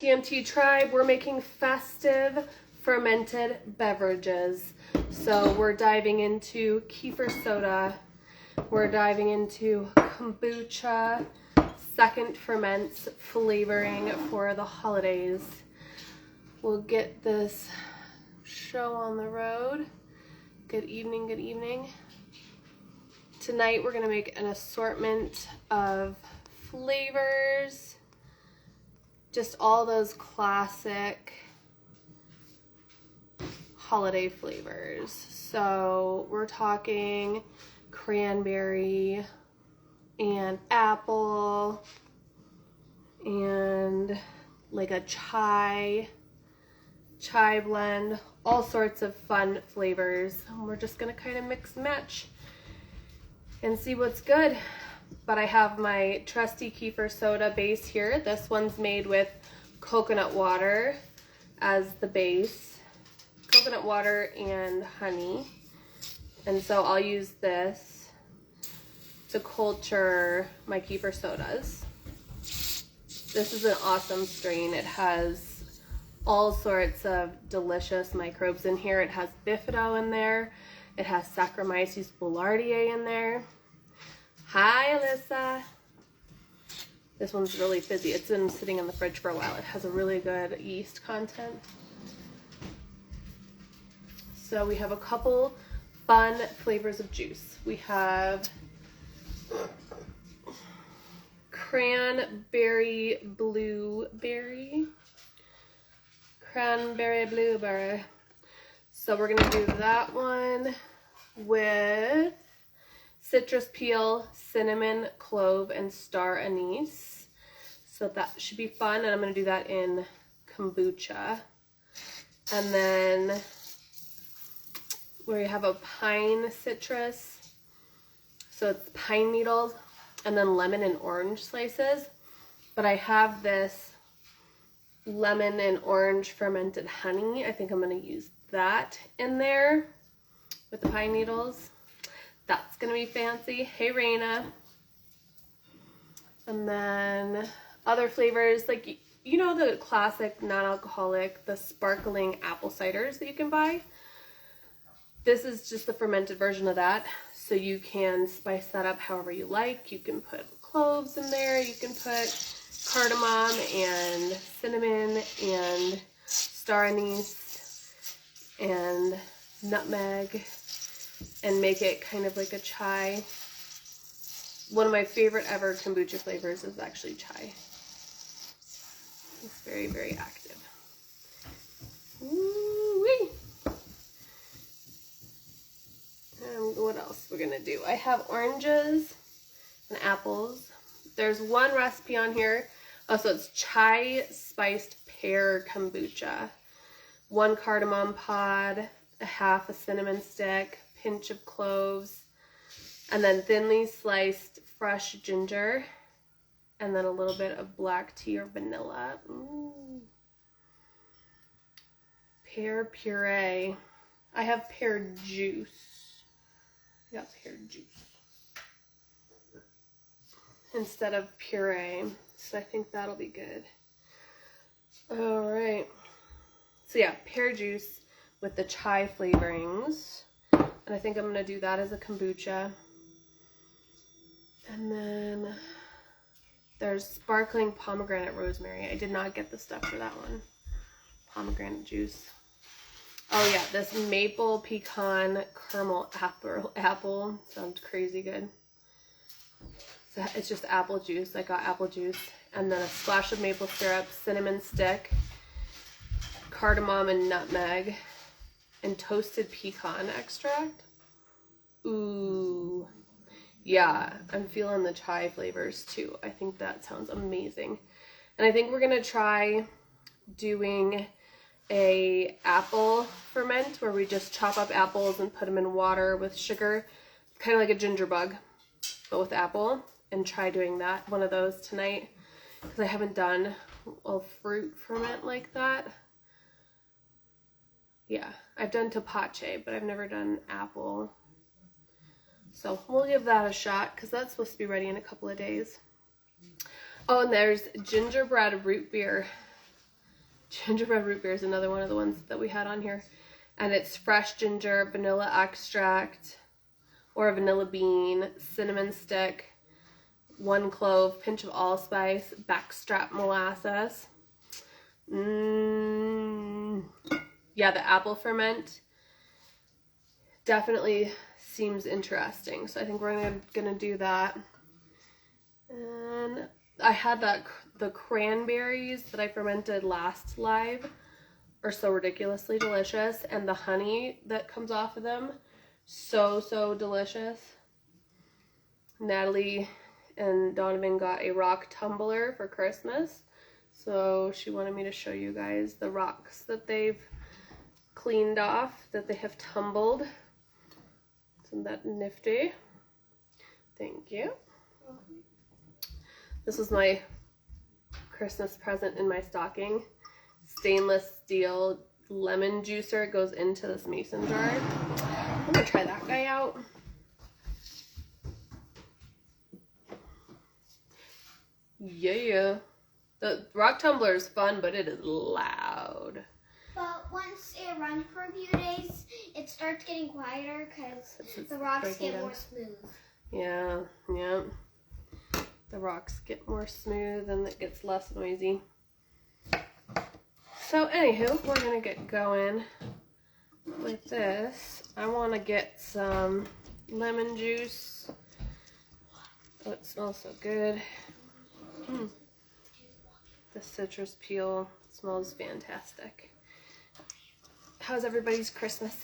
TMT Tribe, we're making festive fermented beverages. So we're diving into kefir soda, we're diving into kombucha, second ferments flavoring for the holidays. We'll get this show on the road. Good evening, good evening. Tonight we're gonna make an assortment of flavors. Just all those classic holiday flavors. So we're talking cranberry and apple and like a chai blend, all sorts of fun flavors. And we're just gonna kind of mix and match and see what's good. But I have my trusty kefir soda base here. This one's made with coconut water as the base. Coconut water and honey. And so I'll use this to culture my kefir sodas. This is an awesome strain. It has all sorts of delicious microbes in here. It has bifido in there. It has Saccharomyces boulardii in there. Hi, Alyssa. This one's really fizzy. It's been sitting in the fridge for a while. It has a really good yeast content. So we have a couple fun flavors of juice. We have cranberry blueberry. So we're gonna do that one with citrus peel, cinnamon, clove, and star anise. So that should be fun, and I'm gonna do that in kombucha. And then we have a pine citrus. So it's pine needles, and then lemon and orange slices. But I have this lemon and orange fermented honey. I think I'm gonna use that in there with the pine needles. That's gonna be fancy. Hey, Raina. And then other flavors, like, you know, the classic non-alcoholic, the sparkling apple ciders that you can buy. This is just the fermented version of that. So you can spice that up however you like. You can put cloves in there. You can put cardamom and cinnamon and star anise and nutmeg, and make it kind of like a chai. One of my favorite ever kombucha flavors is actually chai. It's very, very active. Woo-wee. And what else we're gonna do? I have oranges and apples. There's one recipe on here. Oh, so it's chai spiced pear kombucha. 1 cardamom pod, a half a cinnamon stick, pinch of cloves, and then thinly sliced fresh ginger, and then a little bit of black tea or vanilla. Ooh. Pear puree. I have pear juice. I got pear juice instead of puree, so I think that'll be good. All right. So yeah, pear juice with the chai flavorings. And I think I'm gonna do that as a kombucha. And then there's sparkling pomegranate rosemary. I did not get the stuff for that one. Pomegranate juice. Oh yeah, this maple pecan caramel apple sounds crazy good. So it's just apple juice. I got apple juice, and then a splash of maple syrup, cinnamon stick, cardamom and nutmeg, and toasted pecan extract. Ooh, yeah, I'm feeling the chai flavors too. I think that sounds amazing. And I think we're gonna try doing a apple ferment where we just chop up apples and put them in water with sugar, kind of like a ginger bug, but with apple, and try doing that, one of those tonight, because I haven't done a fruit ferment like that. Yeah, I've done tapache, but I've never done apple. So we'll give that a shot, because that's supposed to be ready in a couple of days. Oh, and there's gingerbread root beer Gingerbread root beer is another one of the ones that we had on here. And it's fresh ginger, vanilla extract, or a vanilla bean, cinnamon stick, 1 clove, pinch of allspice, backstrap molasses. Yeah, the apple ferment definitely seems interesting. So I think we're gonna do that. And I had the cranberries that I fermented last live are so ridiculously delicious, and the honey that comes off of them, so delicious. Natalie and Donovan got a rock tumbler for Christmas, so she wanted me to show you guys the rocks that they've cleaned off, that they have tumbled. Isn't that nifty? Thank you. This was my Christmas present in my stocking. Stainless steel lemon juicer. It goes into this mason jar. I'm gonna try that guy out. Yeah. The rock tumbler is fun, but it is loud. But once it runs for a few days, it starts getting quieter because the rocks get more smooth. Yeah. The rocks get more smooth and it gets less noisy. So anywho, we're gonna get going with this. I want to get some lemon juice. Oh, it smells so good. The citrus peel smells fantastic. How's everybody's Christmas?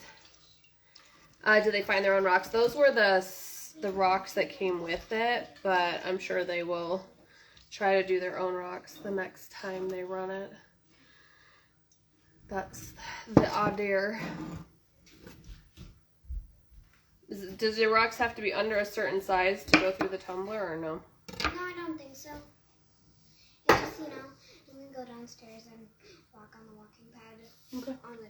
Did they find their own rocks? Those were the rocks that came with it, but I'm sure they will try to do their own rocks the next time they run it. That's the idea. Does your rocks have to be under a certain size to go through the tumbler, or no? No, I don't think so. It's just, you know, you can go downstairs and walk on the walking pad. Okay. On the,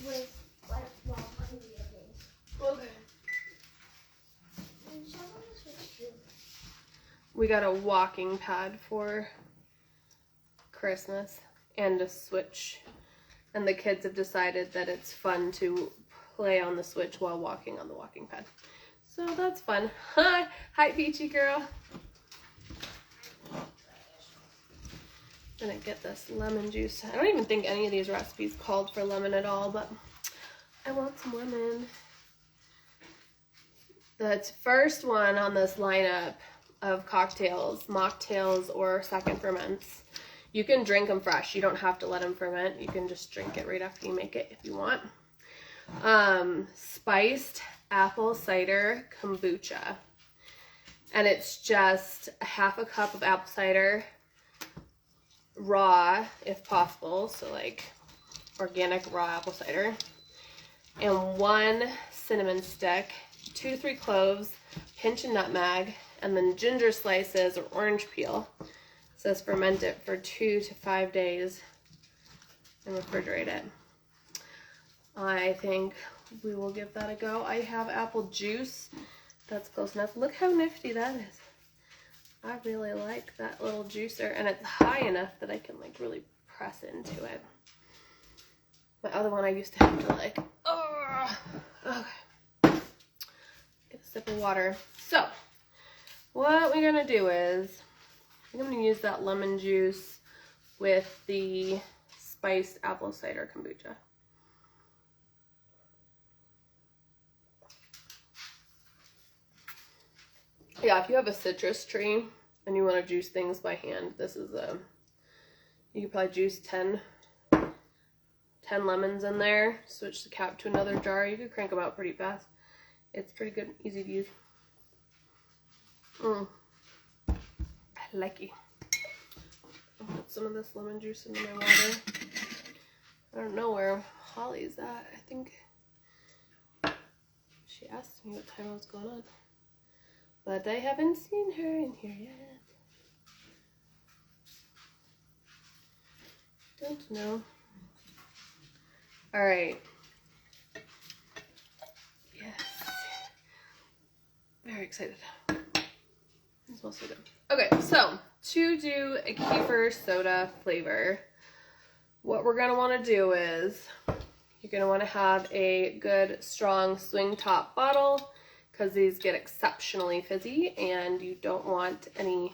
with, while playing video games. Okay. And show them the Switch too. We got a walking pad for Christmas and a Switch, and the kids have decided that it's fun to play on the Switch while walking on the walking pad. So that's fun. Hi, Peachy girl. Gonna get this lemon juice. I don't even think any of these recipes called for lemon at all, but I want some lemon. The first one on this lineup of cocktails, mocktails, or second ferments, you can drink them fresh. You don't have to let them ferment. You can just drink it right after you make it if you want. Spiced apple cider kombucha. And it's just a half a cup of apple cider, raw if possible, so like organic raw apple cider, and 1 cinnamon stick, 2 to 3 cloves, pinch of nutmeg, and then ginger slices or orange peel. It says ferment it for 2 to 5 days and refrigerate it. I think we will give that a go. I have apple juice. That's close enough. Look how nifty that is. I really like that little juicer, and it's high enough that I can like really press into it. My other one I used to have to like, okay. Get a sip of water. So, what we're gonna do is, I'm gonna use that lemon juice with the spiced apple cider kombucha. Yeah, if you have a citrus tree and you want to juice things by hand, this is you could probably juice 10 lemons in there, switch the cap to another jar. You could crank them out pretty fast. It's pretty good, easy to use. I like it. I'll put some of this lemon juice into my water. I don't know where Holly's at. I think she asked me what time I was going on. But I haven't seen her in here yet. Don't know. Alright. Yes. Very excited. It smells so good. Okay, so to do a kefir soda flavor, what we're gonna wanna do is, you're gonna wanna have a good, strong swing top bottle because these get exceptionally fizzy and you don't want any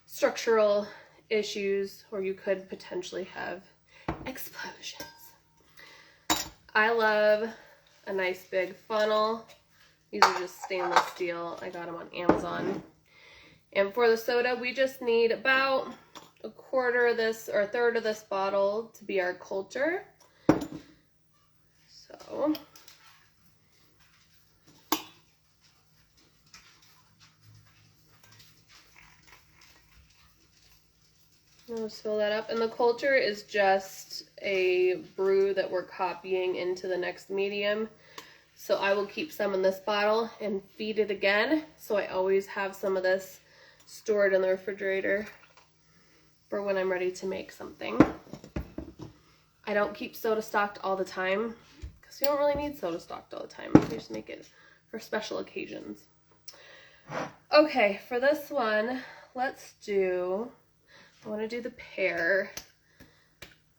structural issues or you could potentially have explosions. I love a nice big funnel. These are just stainless steel. I got them on Amazon. And for the soda, we just need about a quarter of this or a third of this bottle to be our culture. So I'll just fill that up. And the culture is just a brew that we're copying into the next medium. So I will keep some in this bottle and feed it again. So I always have some of this stored in the refrigerator for when I'm ready to make something. I don't keep soda stocked all the time because you don't really need soda stocked all the time. You just make it for special occasions. Okay, for this one, let's do, I want to do the pear.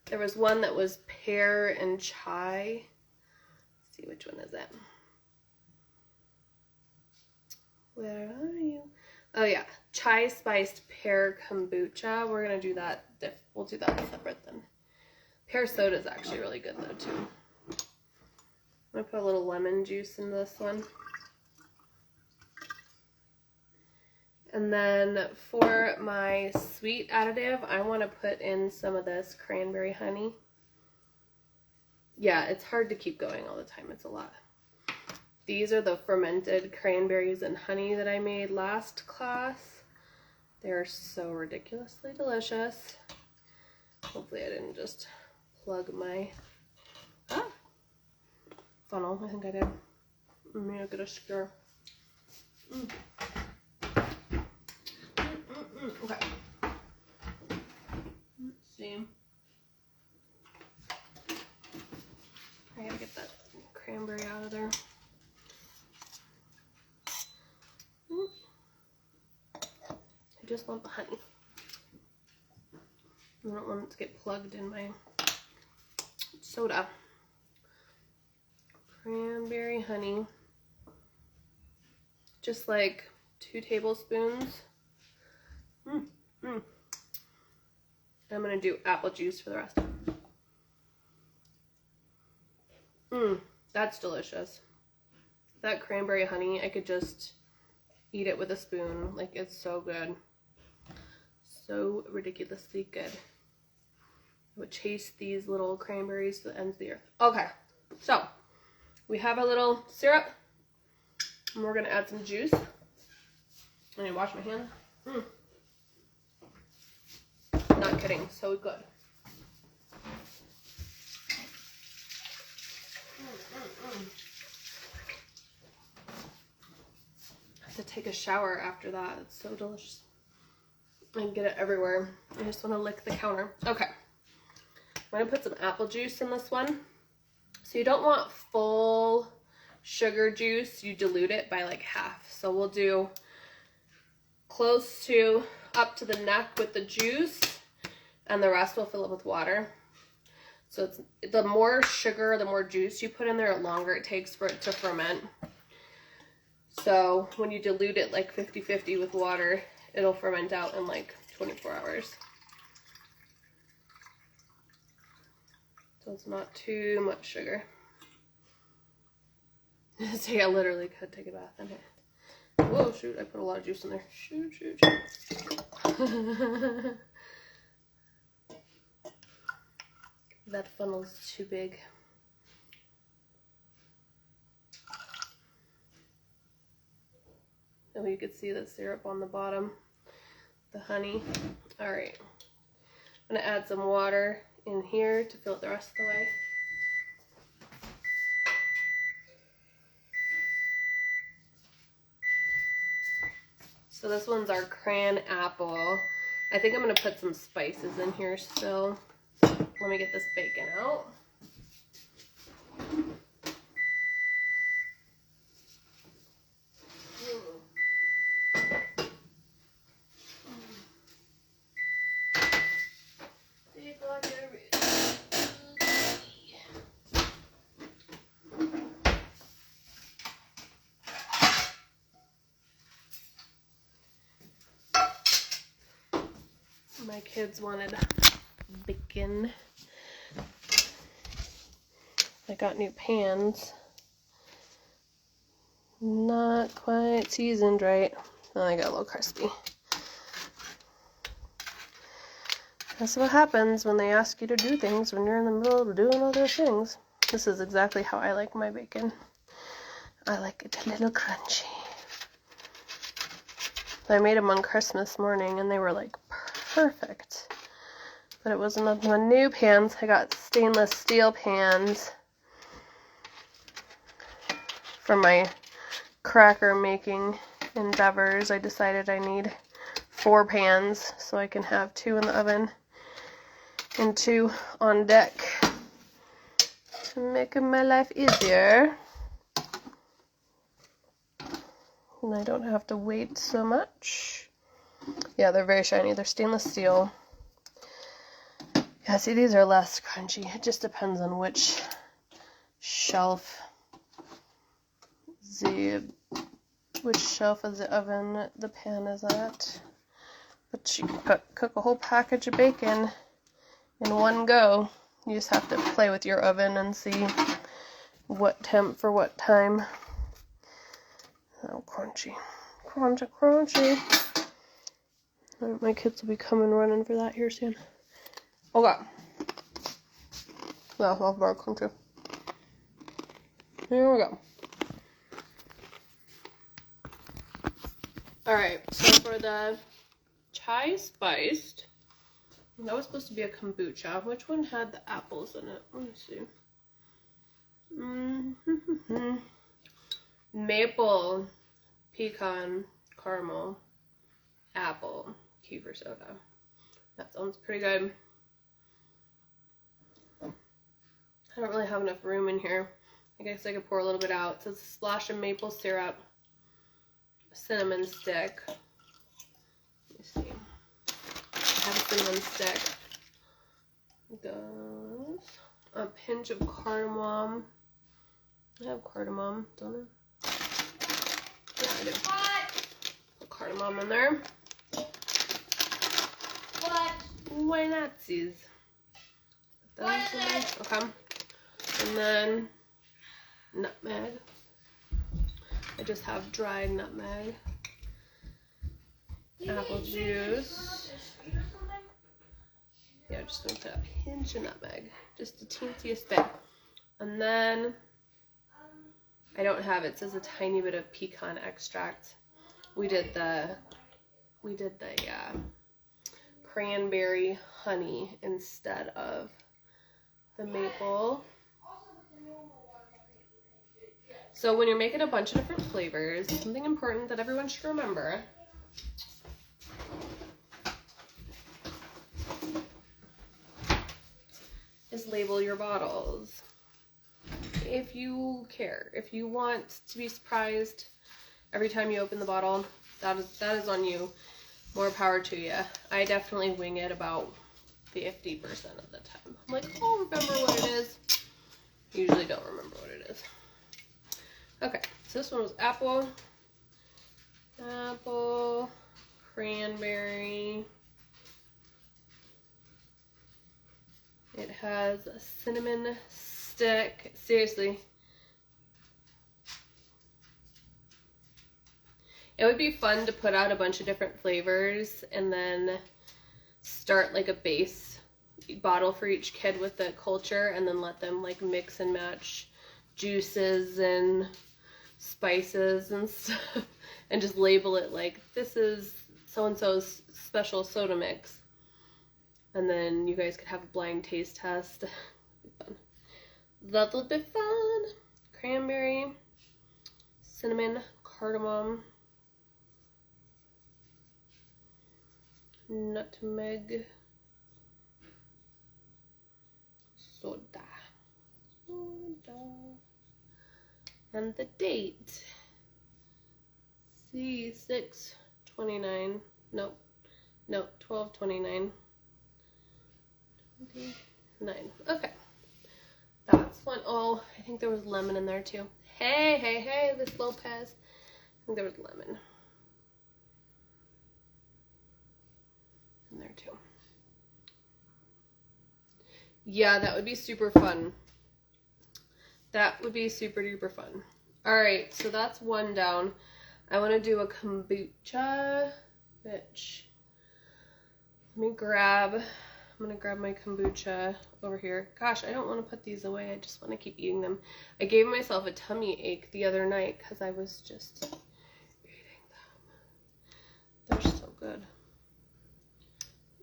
There was one that was pear and chai. Let's see, which one is it? Where are you? Oh yeah, chai spiced pear kombucha. We're gonna do that. We'll do that separate then. Pear soda is actually really good though too. I'm gonna put a little lemon juice in this one. And then for my sweet additive, I want to put in some of this cranberry honey. Yeah, it's hard to keep going all the time. It's a lot. These are the fermented cranberries and honey that I made last class. They're so ridiculously delicious. Hopefully I didn't just plug my funnel. I think I did. I'm gonna get a stir. Okay. Let's see. I gotta get that cranberry out of there. I just want the honey. I don't want it to get plugged in my soda. Cranberry honey. Just like 2 tablespoons. I'm gonna do apple juice for the rest. That's delicious. That cranberry honey, I could just eat it with a spoon. Like, it's so good. So ridiculously good. I would chase these little cranberries to the ends of the earth. Okay, so we have a little syrup, and we're gonna add some juice. I need to wash my hands. Not kidding, so good. I have to take a shower after that. It's so delicious. I can get it everywhere. I just want to lick the counter. Okay. I'm going to put some apple juice in this one. So you don't want full sugar juice. You dilute it by like half. So we'll do close to up to the neck with the juice, and the rest we'll fill it with water. So it's, the more sugar, the more juice you put in there, the longer it takes for it to ferment. So when you dilute it like 50-50 with water, it'll ferment out in like 24 hours. So it's not too much sugar. So I literally could take a bath in it. Whoa, shoot, I put a lot of juice in there. Shoot. That funnel's too big. And you can see the syrup on the bottom, the honey. All right, I'm gonna add some water in here to fill it the rest of the way. So this one's our cran apple. I think I'm gonna put some spices in here still. Let me get this bacon out. Take like a rich. kids wanted bacon. I got new pans. Not quite seasoned right. Oh, they got a little crispy. That's what happens when they ask you to do things when you're in the middle of doing other things. This is exactly how I like my bacon. I like it a little crunchy. I made them on Christmas morning and they were like perfect. But it wasn't on my new pans. I got stainless steel pans for my cracker making endeavors. I decided I need 4 pans so I can have 2 in the oven and 2 on deck to make my life easier. And I don't have to wait so much. Yeah, they're very shiny. They're stainless steel. Yeah, see, these are less crunchy. It just depends on which shelf of the oven the pan is at. But you can cook a whole package of bacon in one go. You just have to play with your oven and see what temp for what time. Oh, crunchy. Crunchy, crunchy. My kids will be coming running for that here soon. Okay. Now, I'll very crunchy. Here we go. Alright, so for the chai spiced, that was supposed to be a kombucha. Which one had the apples in it? Let me see. Maple, pecan, caramel, apple, kefir soda. That sounds pretty good. I don't really have enough room in here. I guess I could pour a little bit out. So it's a splash of maple syrup, a cinnamon stick. Let me see. I have a cinnamon stick. A pinch of cardamom. I have cardamom, don't I? Yeah, I do. Put cardamom in there. What? Why Nazis? Okay. And then nutmeg. I just have dried nutmeg. Apple juice. Yeah, I'm just going to put a pinch of nutmeg. Just the teensiest bit. And then, I don't have it. It says a tiny bit of pecan extract. We did the cranberry honey instead of the maple. So when you're making a bunch of different flavors, something important that everyone should remember is label your bottles. If you care, if you want to be surprised every time you open the bottle, that is on you. More power to you. I definitely wing it about 50% of the time. I'm like, oh, remember what it is. Usually don't remember what it is. Okay, so this one was apple, cranberry. It has a cinnamon stick. Seriously. It would be fun to put out a bunch of different flavors and then start like a base bottle for each kid with the culture and then let them like mix and match juices and spices and stuff and just label it like this is so-and-so's special soda mix. And then you guys could have a blind taste test. Fun. That would be fun. Cranberry, cinnamon, cardamom, nutmeg, soda. And the date. C6/29. No, 12/29. 29. Okay. That's one. Oh, I think there was lemon in there too. Hey, this Lopez. I think there was lemon in there too. Yeah, that would be super fun. That would be super duper fun. Alright, so that's one down. I want to do a kombucha, which, let me grab, I'm going to grab my kombucha over here. Gosh, I don't want to put these away. I just want to keep eating them. I gave myself a tummy ache the other night because I was just eating them. They're so good.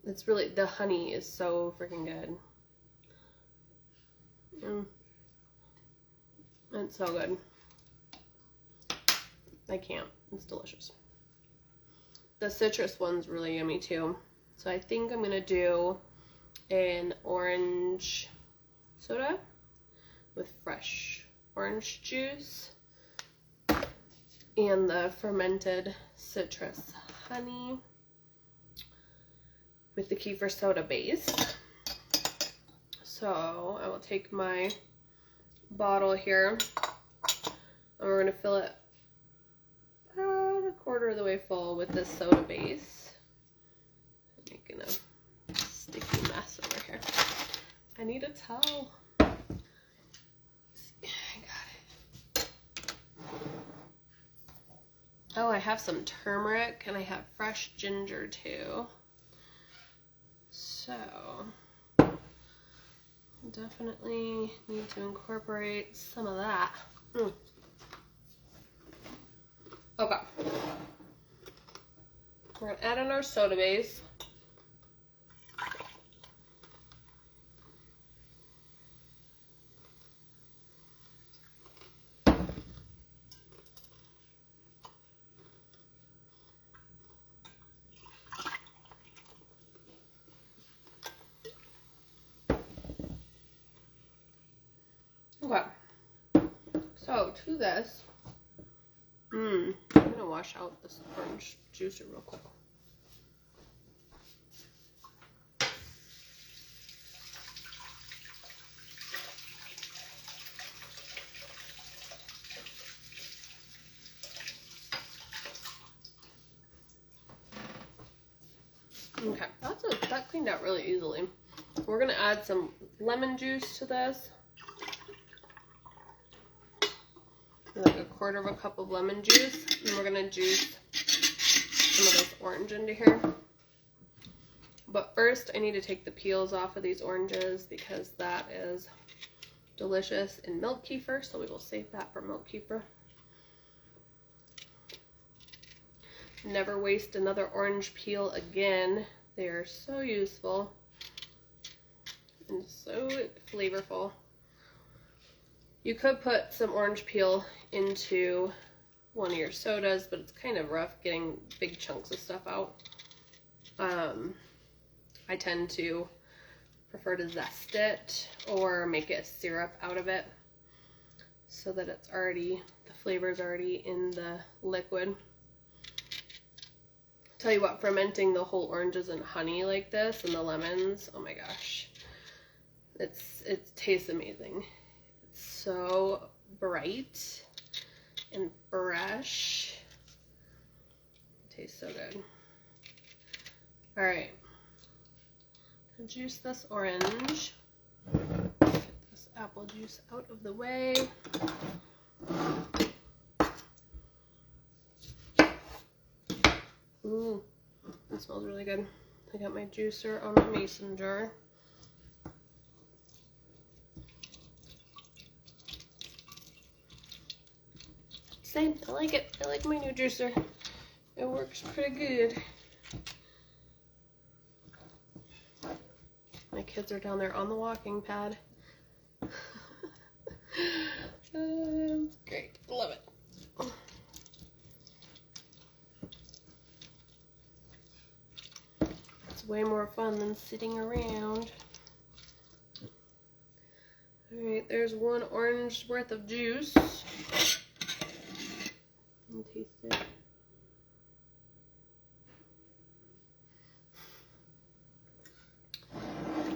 It's really, the honey is so freaking good. It's so good. I can't. It's delicious. The citrus one's really yummy too. So I think I'm going to do an orange soda with fresh orange juice and the fermented citrus honey with the kefir soda base. So I will take my bottle here and we're going to fill it about a quarter of the way full with this soda base. I'm making a sticky mess over here. I need a towel. I got it. Oh, I have some turmeric and I have fresh ginger too. So definitely need to incorporate some of that. Okay. We're going to add in our soda base. Okay. So to this, I'm going to wash out this orange juicer real quick. Okay, that cleaned out really easily. We're going to add some lemon juice to this. Like a quarter of a cup of lemon juice. And we're going to juice some of this orange into here. But first, I need to take the peels off of these oranges because that is delicious in milk kefir. So we will save that for milk kefir. Never waste another orange peel again. They are so useful and so flavorful. You could put some orange peel into one of your sodas, but it's kind of rough getting big chunks of stuff out. I tend to prefer to zest it or make a syrup out of it so that it's already, the flavor's already in the liquid. Tell you what, fermenting the whole oranges and honey like this and the lemons, oh my gosh, it tastes amazing. It's so bright and fresh. It tastes so good. All right, juice this orange. Get this apple juice out of the way. Ooh, it smells really good. I got my juicer on the mason jar. Same, I like it. I like my new juicer. It works pretty good. My kids are down there on the walking pad. It's great. Love it. Way more fun than sitting around. Alright, there's one orange worth of juice. And taste it.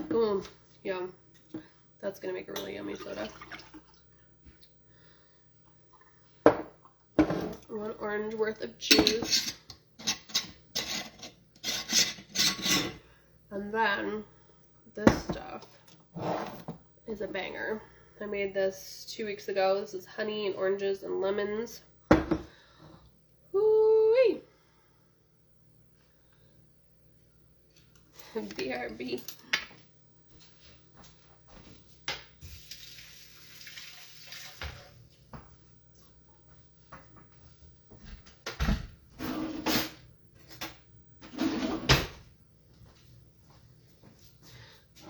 Boom. Yum. That's gonna make a really yummy soda. One orange worth of juice. And then this stuff. is a banger. I made this 2 weeks ago. This is honey and oranges and lemons. Woo-wee. BRB.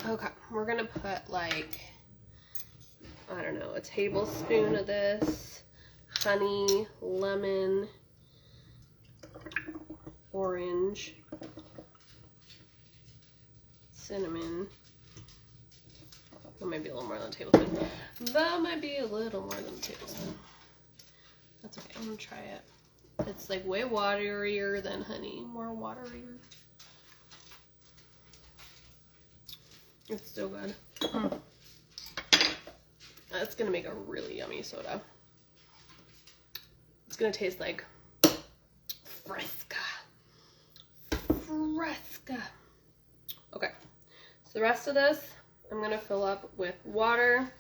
Okay, we're gonna put like, I don't know, a tablespoon of this, honey, lemon, orange, cinnamon. That might be a little more than a tablespoon. That might be a little more than a tablespoon. That's okay, I'm gonna try it. It's like way waterier than honey, more waterier. It's still good. That's gonna make a really yummy soda. It's gonna taste like Fresca. Fresca. Okay, so the rest of this I'm gonna fill up with water.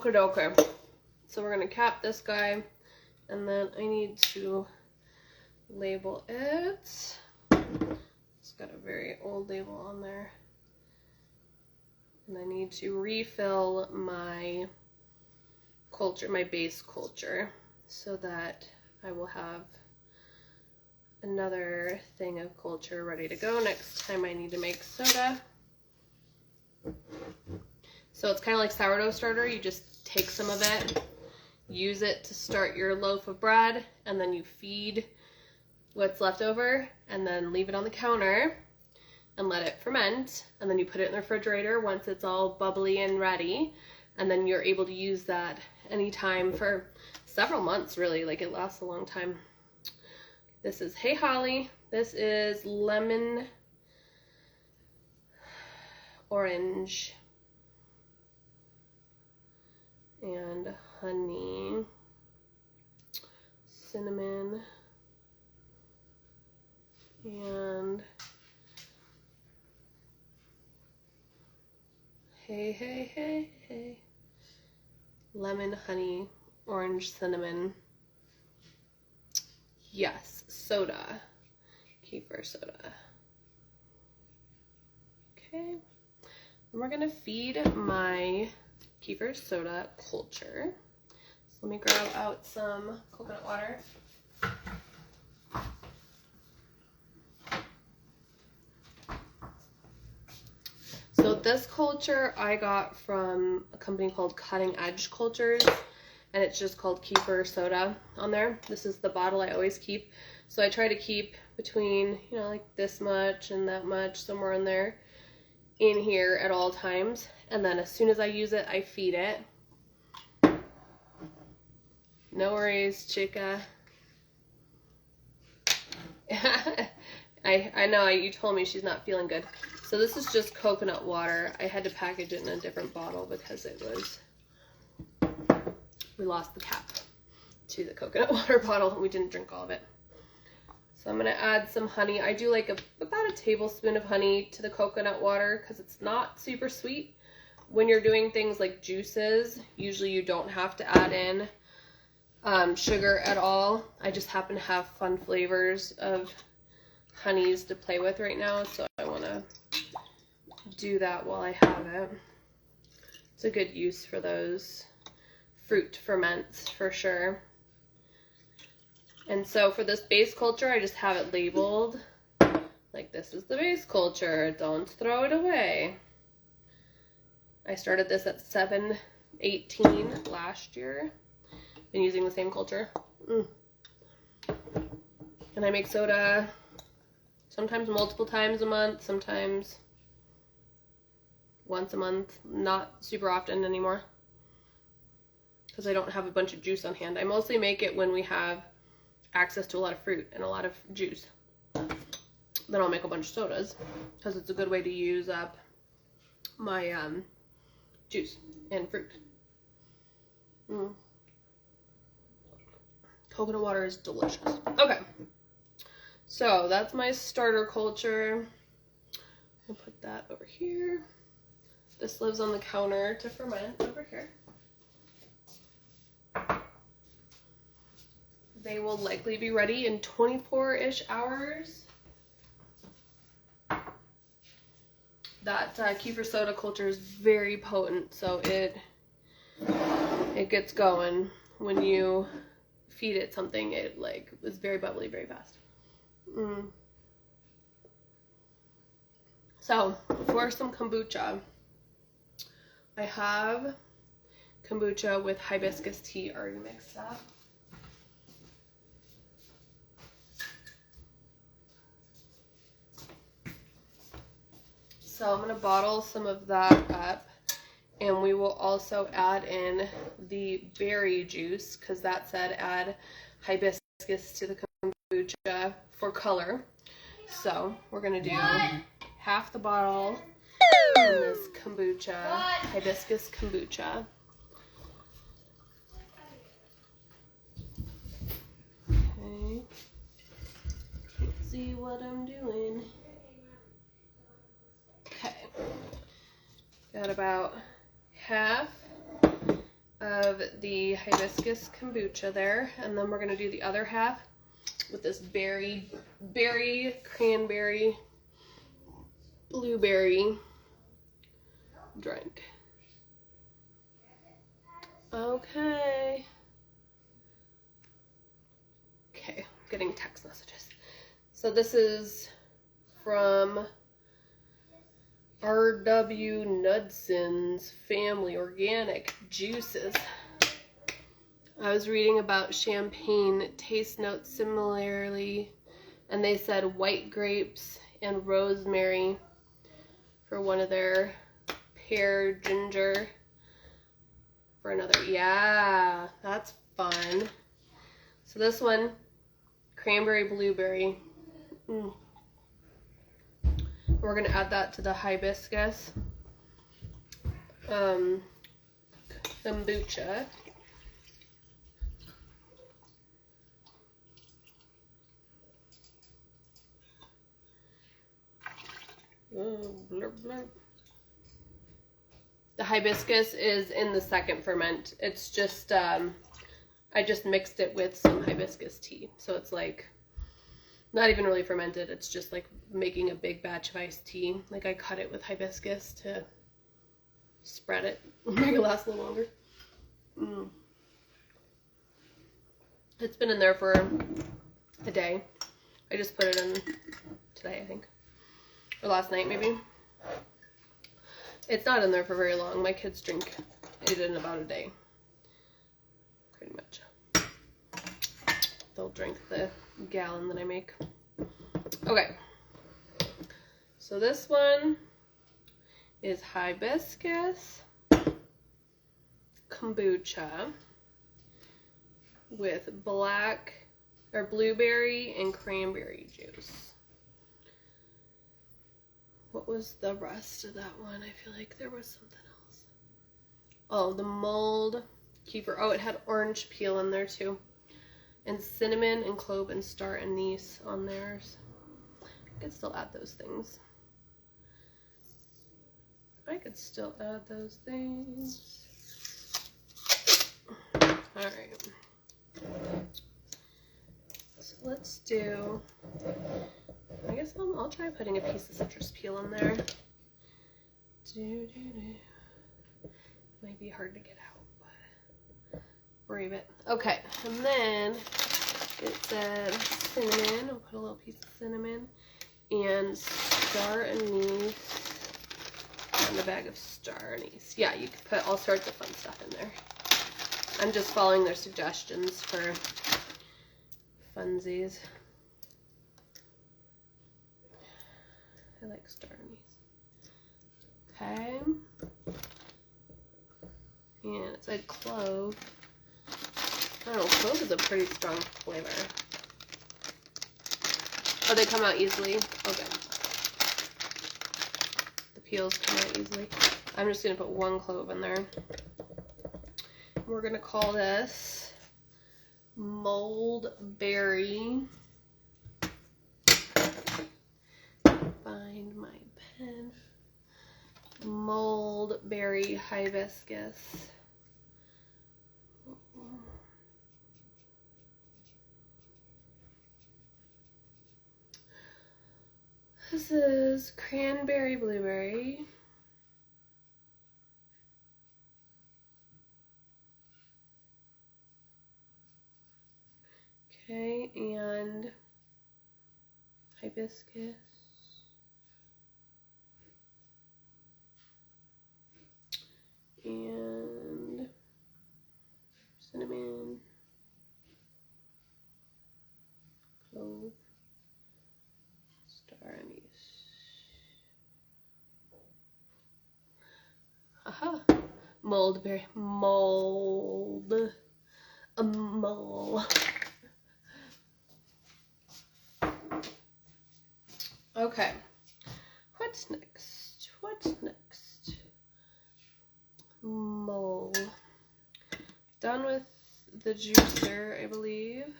Okay. So we're gonna cap this guy, and then I need to label it. It's got a very old label on there. And I need to refill my culture, my base culture, so that I will have another thing of culture ready to go next time I need to make soda. So it's kind of like sourdough starter. You just take some of it, use it to start your loaf of bread, and then you feed what's left over, and then leave it on the counter and let it ferment, and then you put it in the refrigerator once it's all bubbly and ready, and then you're able to use that anytime for several months, really. Like, it lasts a long time. This is Hey Holly. This is lemon, orange, and honey, cinnamon, and hey, lemon, honey, orange, cinnamon. Yes, soda, kefir soda. Okay, and we're gonna feed my kefir soda culture. So let me grab out some coconut water. So this culture I got from a company called Cutting Edge Cultures, and it's just called kefir soda on there. This is the bottle I always keep. So I try to keep between, you know, like this much and that much, somewhere in there, in here at all times. And then as soon as I use it, I feed it. No worries, chica. I know, you told me she's not feeling good. So this is just coconut water. I had to package it in a different bottle because it was, we lost the cap to the coconut water bottle and we didn't drink all of it. So I'm gonna add some honey. I do like about a tablespoon of honey to the coconut water because it's not super sweet. When you're doing things like juices, usually you don't have to add in sugar at all. I just happen to have fun flavors of honeys to play with right now, so I want to do that while I have it. It's a good use for those fruit ferments for sure. And so for this base culture, I just have it labeled like, this is the base culture, don't throw it away. I started this at 7/18 last year. Been using the same culture. And I make soda sometimes multiple times a month, sometimes once a month, not super often anymore because I don't have a bunch of juice on hand. I mostly make it when we have access to a lot of fruit and a lot of juice. then I'll make a bunch of sodas because it's a good way to use up my juice and fruit. Coconut water is delicious. Okay, so that's my starter culture. I'll put that over here. This lives on the counter to ferment over here. They will likely be ready in 24-ish hours. That kefir soda culture is very potent, so it gets going when you feed it something. It like is very bubbly very fast. So for some kombucha, I have kombucha with hibiscus tea already mixed up. So I'm going to bottle some of that up, and we will also add in the berry juice, because that said add hibiscus to the kombucha for color. So we're going to do half the bottle in this kombucha, hibiscus kombucha. Okay. Let's see what I'm doing. Okay. Got about half of the hibiscus kombucha there, and then we're going to do the other half with this berry, cranberry, blueberry drink. Okay, getting text messages. So this is from R.W. Nudson's Family Organic Juices. I was reading about champagne taste notes similarly, and they said white grapes and rosemary for one of their, pear ginger for another. Yeah, that's fun. So this one, cranberry blueberry. We're going to add that to the hibiscus kombucha. Blurb, blurb. The hibiscus is in the second ferment. It's just, I just mixed it with some hibiscus tea. So it's like, not even really fermented. It's just like making a big batch of iced tea. Like I cut it with hibiscus to spread it, make it last a little longer. It's been in there for a day. I just put it in today, I think. Or last night, maybe. It's not in there for very long. My kids drink it in about a day. Pretty much. They'll drink the gallon that I make. Okay. So this one is hibiscus kombucha with blueberry and cranberry juice. What was the rest of that one? I feel like there was something else. Oh, the mulled kefir. Oh, it had orange peel in there too. And cinnamon and clove and star anise on theirs. I could still add those things. Alright. So let's do, I guess I'll try putting a piece of citrus peel in there. Might be hard to get out, but brave it. Okay, and then it said cinnamon. I'll put a little piece of cinnamon and star anise and a bag of star anise. Yeah, you could put all sorts of fun stuff in there. I'm just following their suggestions for funsies. I like star anise. Okay. And it said clove. I don't know, clove is a pretty strong flavor. Oh, they come out easily. Okay. The peels come out easily. I'm just going to put 1 clove in there. We're going to call this Mold Berry. Find my pen. Mold Berry Hibiscus. This is Cranberry Blueberry. Okay, and hibiscus. And cinnamon. Clove. Star anise. Aha! Mold berry. Mold. A mole. Okay. What's next? What's next? Mole. Done with the juicer, I believe.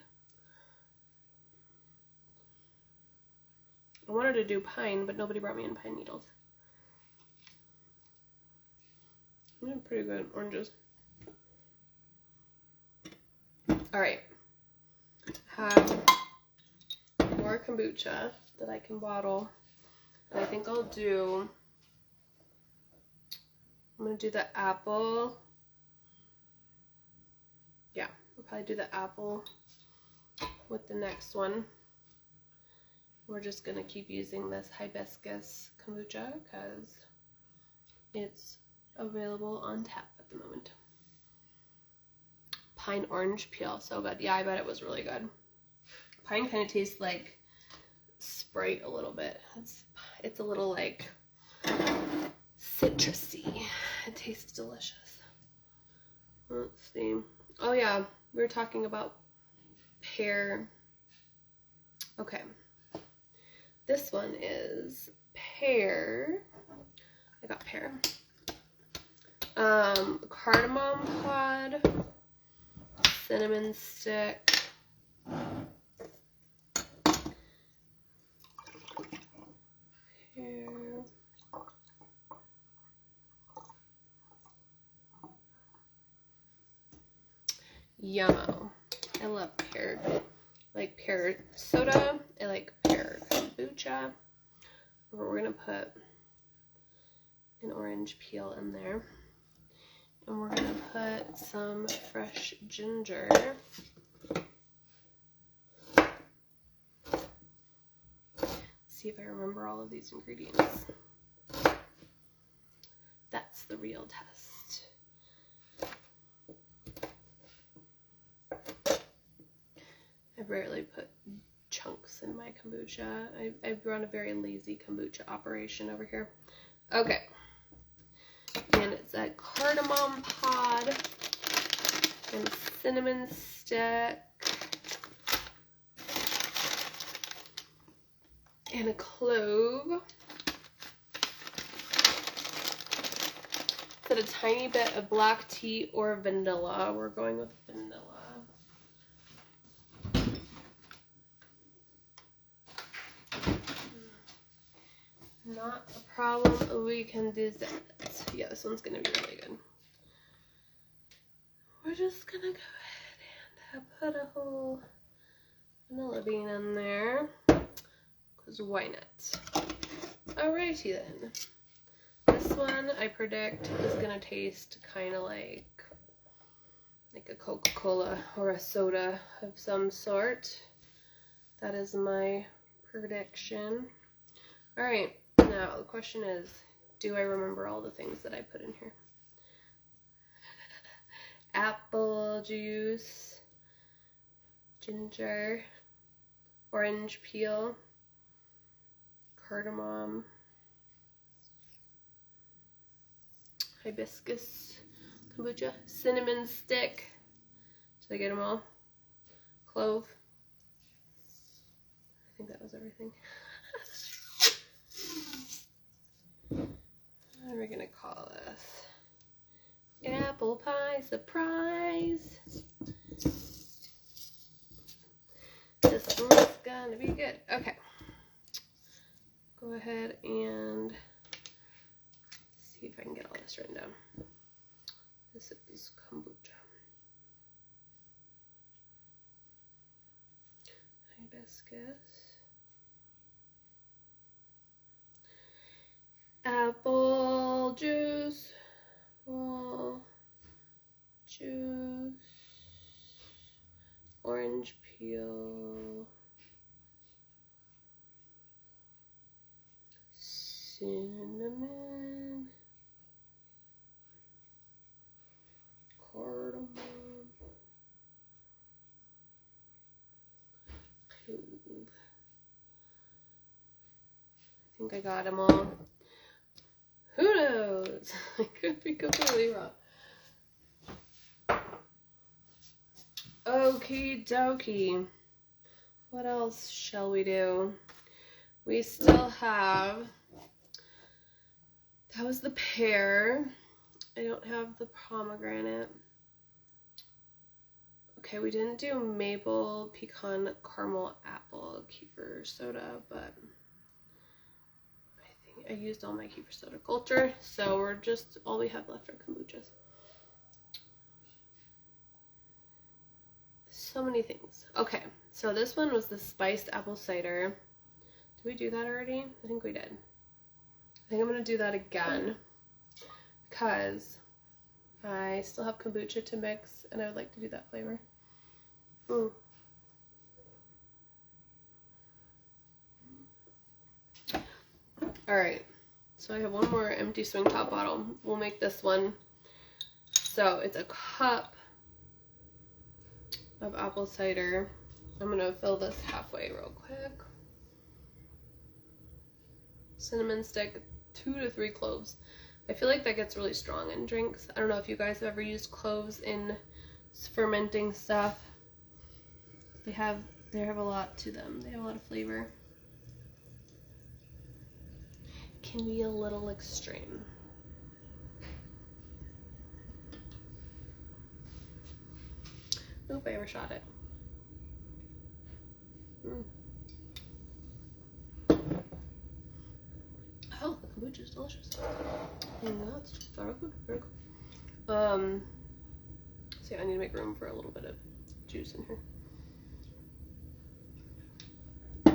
I wanted to do pine, but nobody brought me in pine needles. I'm doing pretty good. Oranges. Alright. Have more kombucha that I can bottle. And I think I'm going to do the apple. Yeah, I'll probably do the apple with the next one. We're just going to keep using this hibiscus kombucha because it's available on tap at the moment. Pine orange peel, so good. Yeah, I bet it was really good. Pine kind of tastes like Sprite a little bit. It's a little like citrusy. It tastes delicious. Let's see. Oh yeah, we were talking about pear. Okay. This one is pear. I got pear. Cardamom pod, cinnamon stick, pear, yummo. I love pear. I like pear soda. I like pear kombucha. We're gonna put an orange peel in there. And we're going to put some fresh ginger. See if I remember all of these ingredients. That's the real test. I rarely put chunks in my kombucha. I run a very lazy kombucha operation over here. Okay. And it's a cardamom pod and cinnamon stick and a clove. Put a tiny bit of black tea or vanilla. We're going with vanilla. Not a problem. We can do that. Yeah, this one's gonna be really good. We're just gonna go ahead and put a whole vanilla bean in there, because why not? Alrighty then. This one I predict is gonna taste kind of like a Coca-Cola or a soda of some sort. That is my prediction. Alright, now the question is, do I remember all the things that I put in here? Apple juice, ginger, orange peel, cardamom, hibiscus kombucha, cinnamon stick. Did I get them all? Clove, think that was everything. What are we gonna call this? Apple pie surprise. This one's gonna be good. Okay. Go ahead and see if I can get all this written down. This is kombucha. Hibiscus. Apple juice. Orange peel. Cinnamon. Cardamom. Clove. I think I got them all. Who knows? I could be completely wrong. Okie dokie. What else shall we do? We still have, that was the pear. I don't have the pomegranate. Okay, we didn't do maple, pecan, caramel, apple, kefir soda, but I think I used all my kefir soda culture, so we're just, all we have left are kombuchas. So many things. Okay, so this one was the spiced apple cider. Did we do that already? I think we did. I think I'm going to do that again because I still have kombucha to mix and I would like to do that flavor. Alright, so I have one more empty swing top bottle. We'll make this one. So it's a cup of apple cider. I'm going to fill this halfway real quick. Cinnamon stick, 2 to 3 cloves. I feel like that gets really strong in drinks. I don't know if you guys have ever used cloves in fermenting stuff. They have a lot to them. They have a lot of flavor. Can be a little extreme. Nope, I overshot it. Oh, the kombucha is delicious. And that's very good, very good. So yeah, I need to make room for a little bit of juice in here.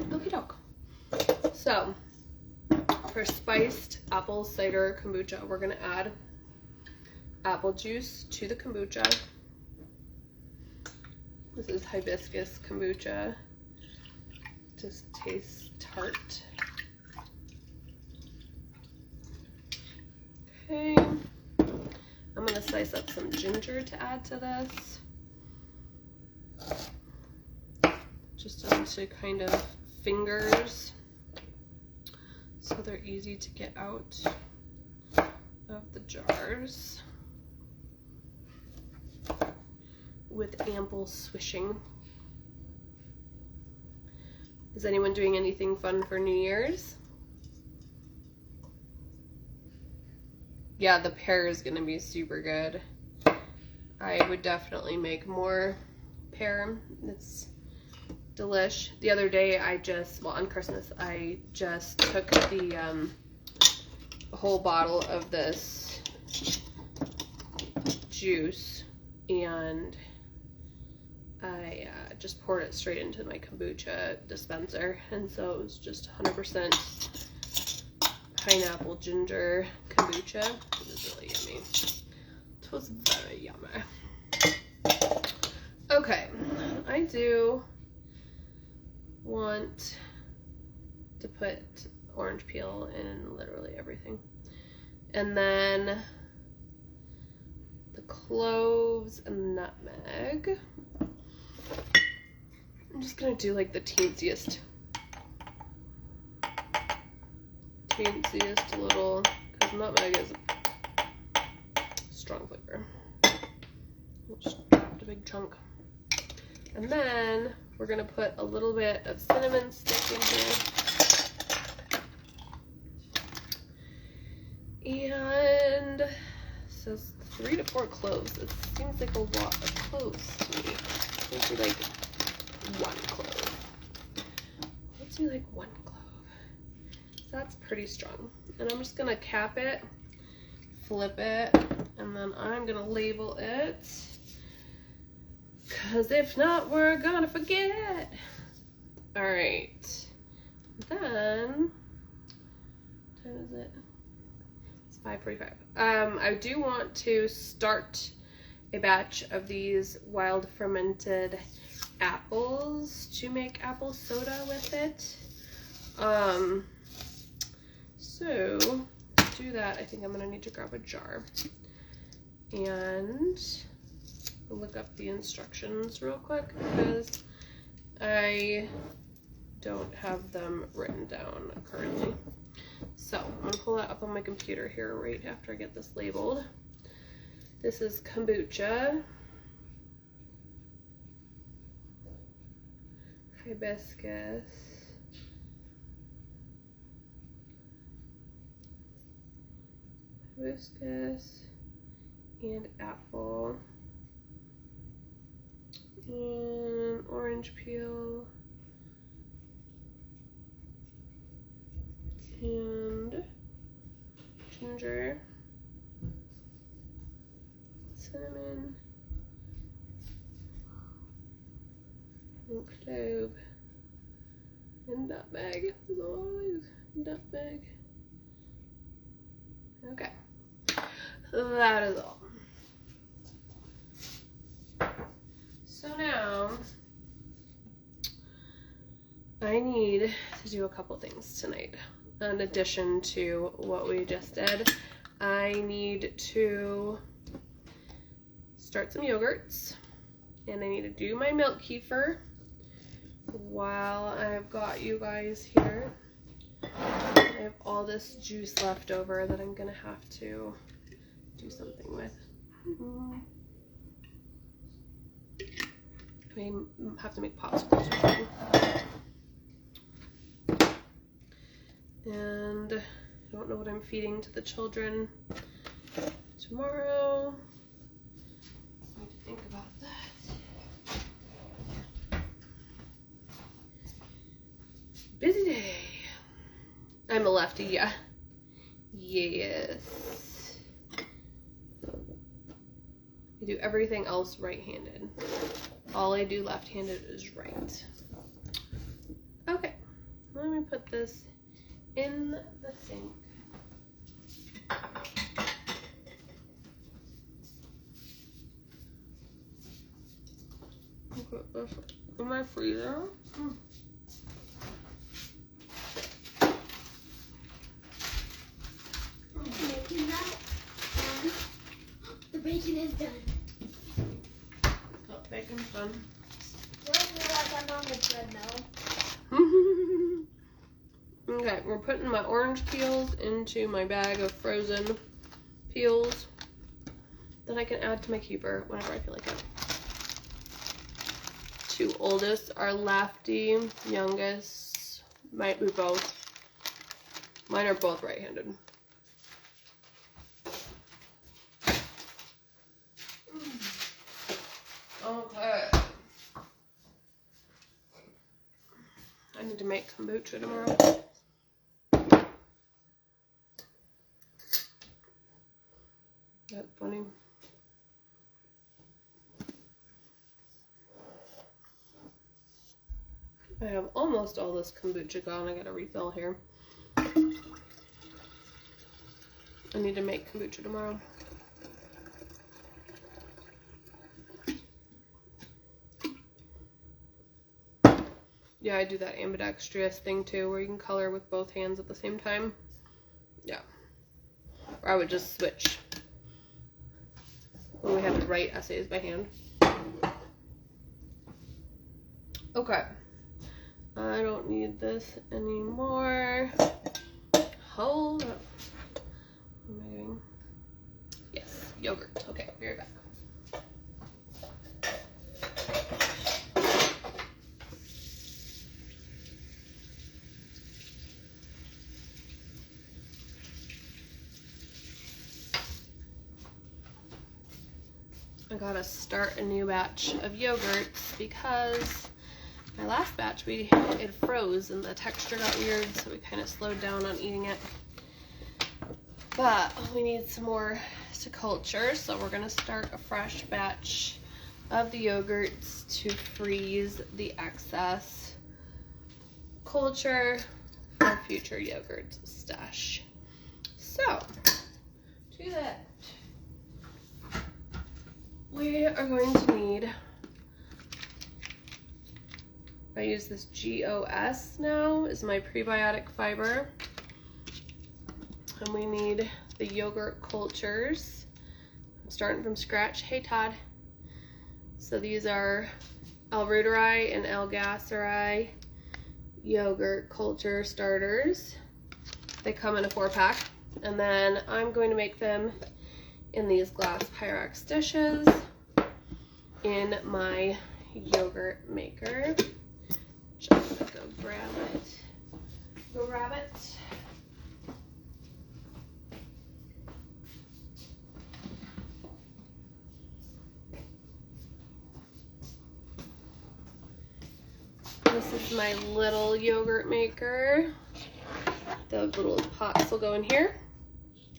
Okie doke. So, for spiced apple cider kombucha, we're gonna add apple juice to the kombucha. This is hibiscus kombucha. Just tastes tart. Okay. I'm gonna slice up some ginger to add to this. Just into kind of fingers so they're easy to get out of the jars with ample swishing. Is anyone doing anything fun for New Year's? Yeah, the pear is gonna be super good. I would definitely make more pear. It's delish. The other day on Christmas, I just took the whole bottle of this juice and I just poured it straight into my kombucha dispenser, and so it was just 100% pineapple ginger kombucha. It was really yummy. It was very yummy. Okay, I do want to put orange peel in literally everything. And then the cloves and nutmeg. I'm just gonna do like the teensiest little, because nutmeg is a strong flavor. Just dropped a big chunk. And then we're gonna put a little bit of cinnamon stick in here. And it says 3 to 4 cloves. It seems like a lot of cloves to me. Maybe like 1 clove. Let's do like 1 clove. So that's pretty strong. And I'm just gonna cap it, flip it, and then I'm gonna label it. Cause if not, we're gonna forget. All right. Then, what time is it? It's 5:45. I do want to start a batch of these wild fermented apples to make apple soda with it. So to do that, I think I'm gonna need to grab a jar and look up the instructions real quick because I don't have them written down currently. So I'm gonna pull that up on my computer here right after I get this labeled. This is kombucha, hibiscus, and apple, and orange peel, and ginger, cinnamon, and clove, and nutmeg. There's a lot of nutmeg. Okay, that is all. So now I need to do a couple things tonight. In addition to what we just did, I need to start some yogurts, and I need to do my milk kefir while I've got you guys here. I have all this juice left over that I'm gonna have to do something with. I may have to make popsicles or something. And I don't know what I'm feeding to the children tomorrow. I need to think about that. Busy day. I'm a lefty, yeah. Yes. I do everything else right-handed. All I do left-handed is right. Okay, let me put this in the sink. Put this in my freezer. The bacon is done. Oh, bacon's done. Don't feel like I'm on the treadmill. Okay, we're putting my orange peels into my bag of frozen peels. Then I can add to my kefir whenever I feel like it. 2 oldest are lefty, youngest might be both. Mine are both right-handed. Okay. I need to make kombucha tomorrow. That's funny. I have almost all this kombucha gone. I gotta refill here. I need to make kombucha tomorrow. Yeah, I do that ambidextrous thing too, where you can color with both hands at the same time. Yeah. Or I would just switch when we had to write essays by hand. Okay. I don't need this anymore. Hold up. What am I doing? Yes, yogurt. Okay, be right back. I gotta start a new batch of yogurts because my last batch it froze and the texture got weird, so we kind of slowed down on eating it. But we need some more to culture, so we're gonna start a fresh batch of the yogurts to freeze the excess culture for future yogurt stash. So to that, we are going to need, I use this GOS now is my prebiotic fiber, and we need the yogurt cultures. I'm starting from scratch. Hey Todd. So these are L-reuteri and L-gasseri yogurt culture starters. They come in a 4-pack, and then I'm going to make them in these glass Pyrex dishes in my yogurt maker. Just gonna go grab it. This is my little yogurt maker. The little pots will go in here.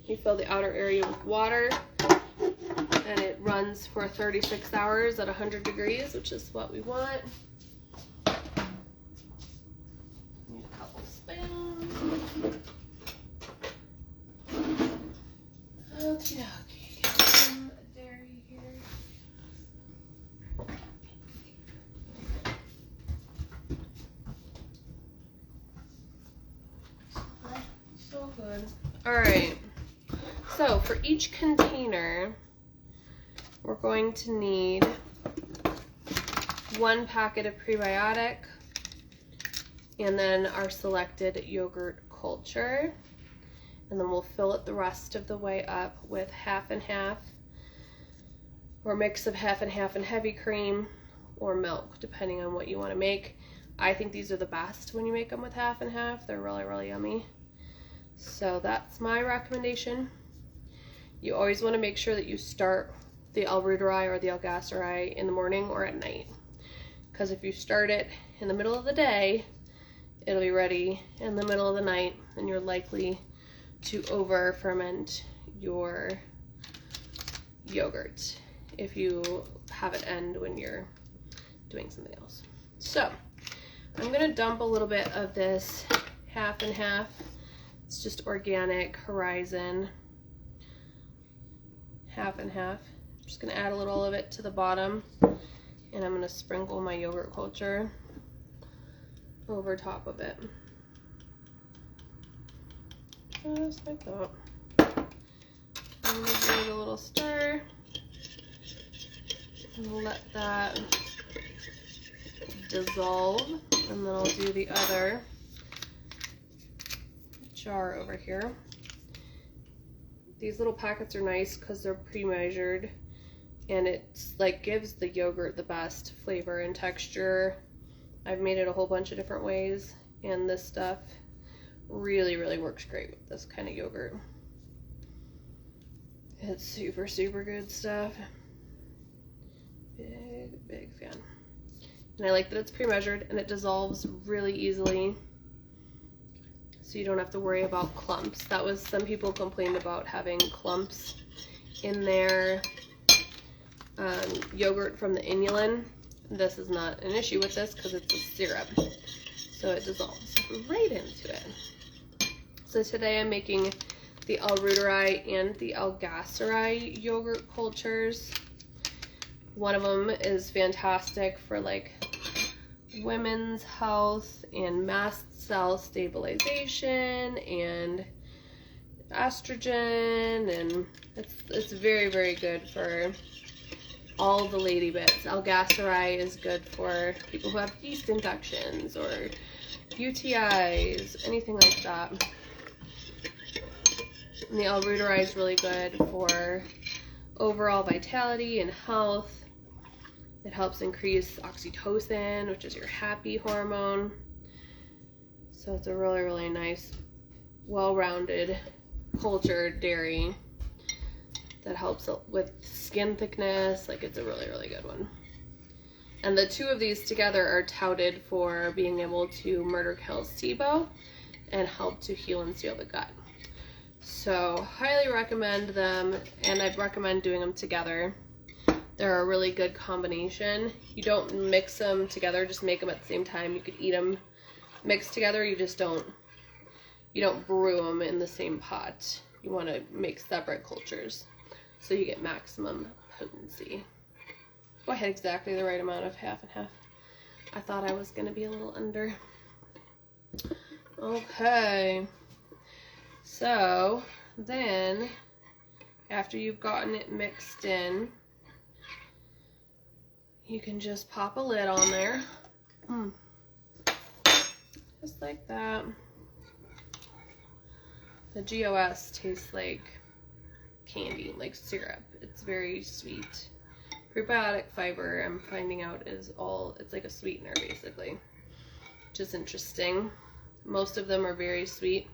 You fill the outer area with water, and it runs for 36 hours at 100 degrees, which is what we want. Need a couple spoons. Okie dokie. Get some dairy here. So good. All right. So for each container, we're going to need 1 packet of prebiotic and then our selected yogurt culture. And then we'll fill it the rest of the way up with half and half, or mix of half and half and heavy cream or milk, depending on what you want to make. I think these are the best when you make them with half and half. They're really, really yummy. So that's my recommendation. You always want to make sure that you start the L-reuteri or the L-gasseri in the morning or at night, because if you start it in the middle of the day, it'll be ready in the middle of the night, and you're likely to over ferment your yogurt if you have it end when you're doing something else. So I'm going to dump a little bit of this half and half. It's just organic Horizon half and half. I'm just going to add a little of it to the bottom, and I'm going to sprinkle my yogurt culture over top of it. Just like that. I'm going to give it a little stir and let that dissolve, and then I'll do the other jar over here. These little packets are nice because they're pre-measured, and it's like gives the yogurt the best flavor and texture. I've made it a whole bunch of different ways, and this stuff really, really works great with this kind of yogurt. It's super, super good stuff. Big, big fan. And I like that it's pre-measured and it dissolves really easily, so you don't have to worry about clumps. That was, some people complained about having clumps in their yogurt from the inulin. This is not an issue with this because it's a syrup, so it dissolves right into it. So today I'm making the L-reuteri and the L-gasseri yogurt cultures. One of them is fantastic for like women's health and mast cell stabilization and estrogen, and it's very, very good for all the lady bits. L-gasseri is good for people who have yeast infections or UTIs, anything like that. And the L-reuteri is really good for overall vitality and health. It helps increase oxytocin, which is your happy hormone. So it's a really, really nice, well-rounded, cultured dairy. that helps with skin thickness. Like, it's a really, really good one. And the two of these together are touted for being able to murder kill SIBO and help to heal and seal the gut. So highly recommend them, and I'd recommend doing them together. They're a really good combination. You don't mix them together, just make them at the same time. You could eat them mixed together, you don't brew them in the same pot. You want to make separate cultures so you get maximum potency. Oh, I had exactly the right amount of half and half. I thought I was going to be a little under. Okay. So then, after you've gotten it mixed in, you can just pop a lid on there. Just like that. The GOS tastes like candy, like syrup. It's very sweet. Prebiotic fiber, I'm finding out, it's like a sweetener basically, which is interesting. Most of them are very sweet.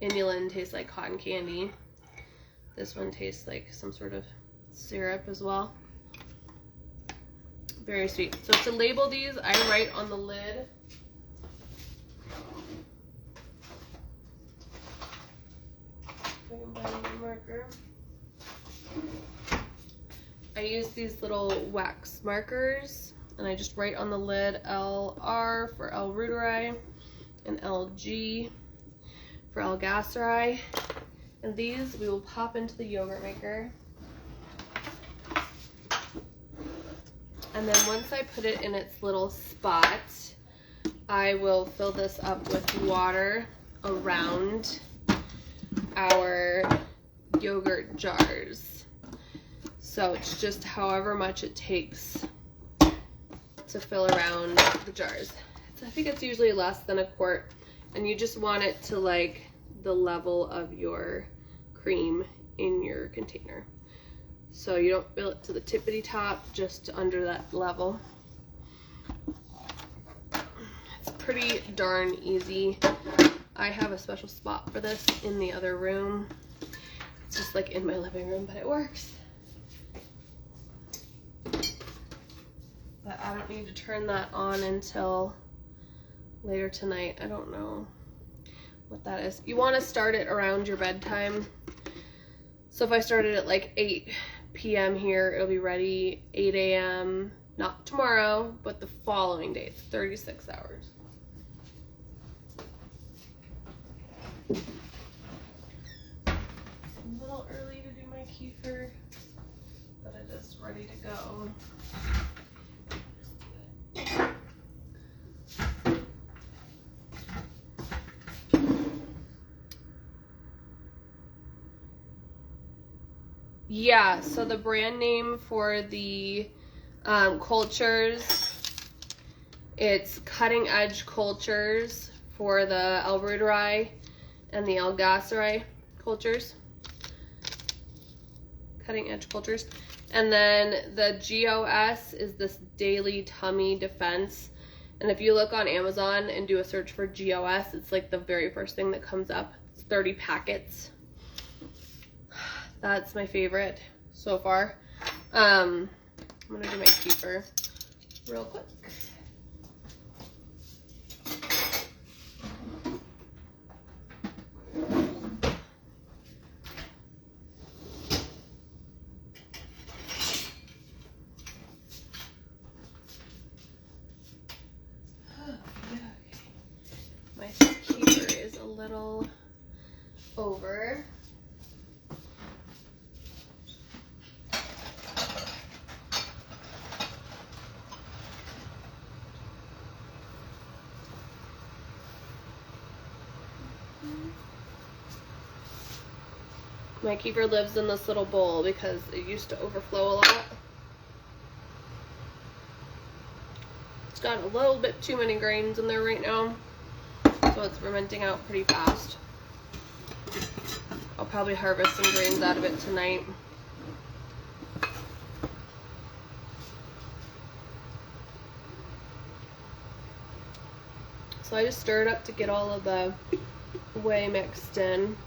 Inulin tastes like cotton candy. This one tastes like some sort of syrup as well. Very sweet. So to label these, I write on the lid. Marker. I use these little wax markers, and I just write on the lid LR for L. reuteri and LG for L. gasseri. And these we will pop into the yogurt maker. And then once I put it in its little spot, I will fill this up with water around our yogurt jars. So it's just however much it takes to fill around the jars. So I think it's usually less than a quart, and you just want it to like the level of your cream in your container. So you don't fill it to the tippity top, just under that level. It's pretty darn easy. I have a special spot for this in the other room. It's just like in my living room, but it works. But I don't need to turn that on until later tonight. I don't know what that is. You want to start it around your bedtime. So if I started at like 8 p.m. here, it'll be ready 8 a.m. Not tomorrow, but the following day. It's 36 hours. A little early to do my kefir, but it is ready to go. Yeah, so the brand name for the cultures, it's Cutting Edge Cultures for the L. reuteri and the L. gasseri cultures. Cutting Edge Cultures. And then the GOS is this Daily Tummy Defense. And if you look on Amazon and do a search for GOS, it's like the very first thing that comes up. It's 30 packets. That's my favorite so far. I'm gonna do my kefir real quick. My kefir is a little over. My kefir lives in this little bowl because it used to overflow a lot. It's got a little bit too many grains in there right now, so it's fermenting out pretty fast. I'll probably harvest some grains out of it tonight. So I just stir it up to get all of the whey mixed in.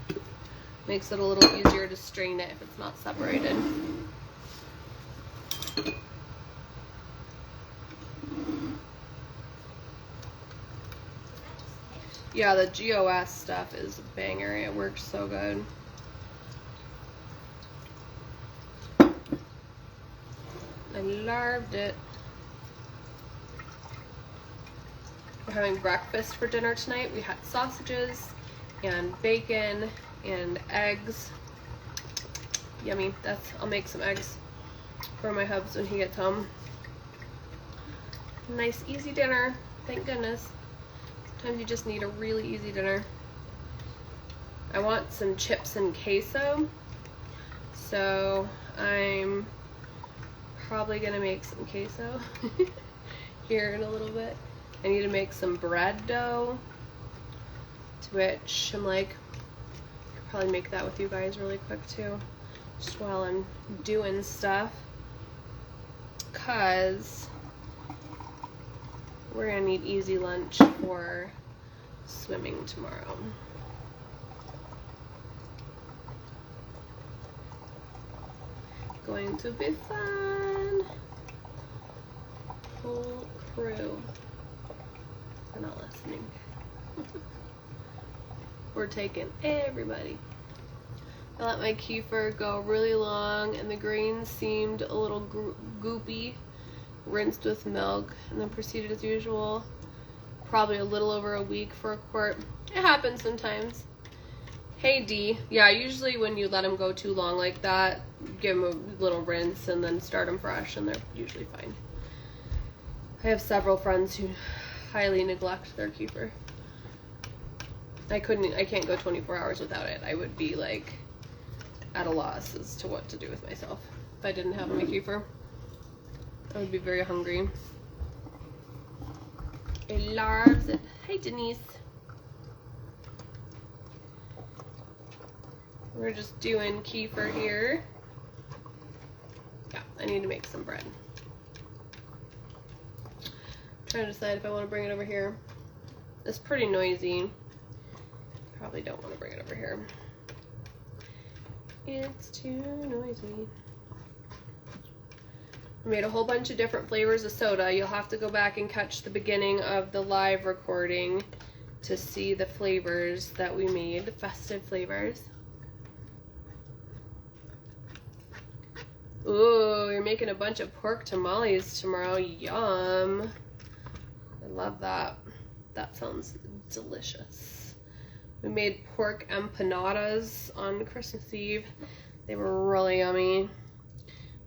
Makes it a little easier to strain it if it's not separated. Yeah, the GOS stuff is a banger. It works so good. I loved it. We're having breakfast for dinner tonight. We had sausages and bacon and eggs. Yummy. I'll make some eggs for my hubs when he gets home. Nice easy dinner. Thank goodness. Sometimes you just need a really easy dinner. I want some chips and queso, so I'm probably gonna make some queso here in a little bit. I need to make some bread dough, to which I'm like, I could probably make that with you guys really quick too, just while I'm doing stuff, cause we're gonna need easy lunch for swimming tomorrow. Going to be fun. Whole crew. We're not listening. We're taking everybody. I let my kefir go really long and the grains seemed a little goopy. Rinsed with milk and then proceeded as usual. Probably a little over a week for a quart. It happens sometimes. Hey D, yeah, usually when you let them go too long like that, give them a little rinse and then start them fresh and they're usually fine. I have several friends who highly neglect their kefir. I can't go 24 hours without it. I would be like at a loss as to what to do with myself if I didn't have my kefir. I would be very hungry. I love it. Hi Denise. We're just doing kefir here. Yeah, I need to make some bread. I'm trying to decide if I want to bring it over here. It's pretty noisy. Probably don't want to bring it over here. It's too noisy. I made a whole bunch of different flavors of soda. You'll have to go back and catch the beginning of the live recording to see the flavors that we made, the festive flavors. Ooh, you're making a bunch of pork tamales tomorrow. Yum. I love that. That sounds delicious. We made pork empanadas on Christmas Eve. They were really yummy.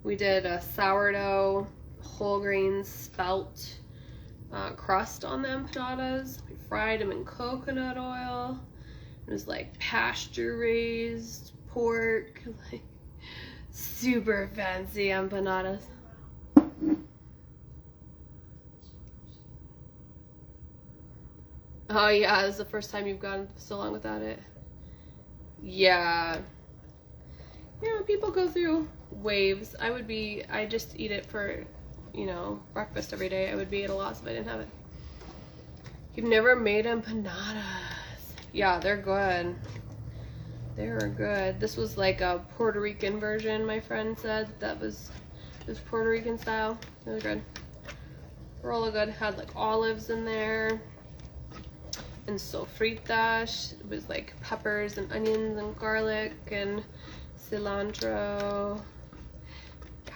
We did a sourdough, whole grain spelt crust on the empanadas. We fried them in coconut oil. It was like pasture raised pork, like super fancy empanadas. Oh yeah, this is the first time you've gone so long without it. Yeah. Yeah, people go through waves. I just eat it for, breakfast every day. I would be at a loss if I didn't have it. You've never made empanadas. Yeah, they're good. They're good. This was like a Puerto Rican version, my friend said. It was Puerto Rican style. Really good. Really good. Had like olives in there. And sofritas. It was like peppers and onions and garlic and cilantro. Yeah,